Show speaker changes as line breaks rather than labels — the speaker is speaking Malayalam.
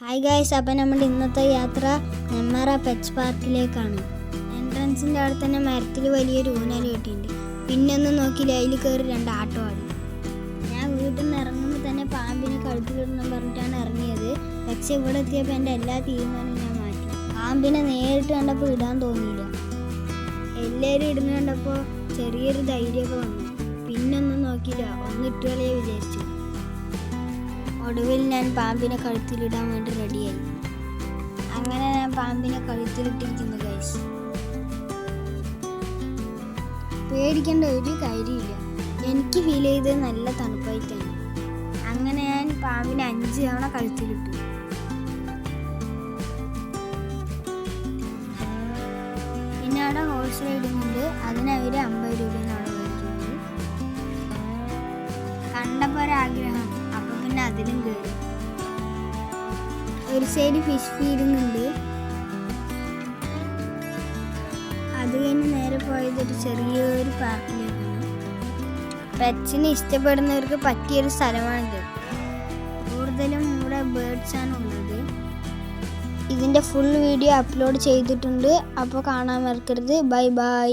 ഹായ് ഗായ്സ്, അപ്പം നമ്മുടെ ഇന്നത്തെ യാത്ര നെമ്മാറ പെറ്റ്സ് പാർക്കിലേക്കാണ്. എൻട്രൻസിൻ്റെ അവിടെ തന്നെ മരത്തിൽ വലിയൊരു ഊഞ്ഞാൽ കെട്ടിയിട്ടുണ്ട്. പിന്നെ ഒന്നും നോക്കിയില്ല, അതിൽ കയറി 2 ആട്ടോ ആടി. ഞാൻ വീട്ടിൽ നിന്ന് ഇറങ്ങുമ്പോൾ തന്നെ പാമ്പിനെ കഴുത്തിലിടണം പറഞ്ഞിട്ടാണ് ഇറങ്ങിയത്. പക്ഷെ ഇവിടെ എത്തിയപ്പോൾ എൻ്റെ എല്ലാ തീരുമാനവും ഞാൻ മാറ്റി. പാമ്പിനെ നേരിട്ട് കണ്ടപ്പോൾ ഇടാൻ തോന്നിയില്ല. എല്ലാവരും ഇടുന്ന കണ്ടപ്പോൾ ചെറിയൊരു ധൈര്യമൊക്കെ വന്നു. പിന്നൊന്നും നോക്കിയില്ല, ഒന്നിട്ടുകളെ വിചാരിച്ചു. ഒടുവിൽ ഞാൻ പാമ്പിനെ കഴുത്തിലിടാൻ വേണ്ടി റെഡിയായി. അങ്ങനെ ഞാൻ പാമ്പിനെ കഴുത്തിലിട്ടിരിക്കുന്നു ഗൈസ്. പേടിക്കേണ്ട ഒരു കാര്യമില്ല. എനിക്ക് ഫീൽ ചെയ്തത് നല്ല തണുപ്പായിട്ടാണ്. അങ്ങനെ ഞാൻ പാമ്പിനെ 5 തവണ കഴുത്തിലിട്ടു. പിന്നെ അവിടെ ഹോഴ്സ് റൈഡിംഗ് ഉണ്ട്. അതിനവർ 50 രൂപയാണ് അവിടെ മേടിക്കുന്നത്. കണ്ടപ്പോൾ ഒരാഗ്രഹം, അപ്പം പിന്നെ അതിലും കയറി. ഒരു സൈഡ് ഫിഷ് ഫീഡിംഗ് ഉണ്ട്. അത് കഴിഞ്ഞ് നേരെ പോയത് ഒരു ചെറിയൊരു പാർക്കിലേക്കാണ്. പെറ്റ്സിനെ ഇഷ്ടപ്പെടുന്നവർക്ക് പറ്റിയൊരു സ്ഥലമാണിത്. കൂടുതലും ഇവിടെ ബേർഡ്സ് ആണ് ഉള്ളത്. ഇതിൻ്റെ ഫുൾ വീഡിയോ അപ്ലോഡ് ചെയ്തിട്ടുണ്ട്. അപ്പോൾ കാണാൻ മറക്കരുത്. Bye bye.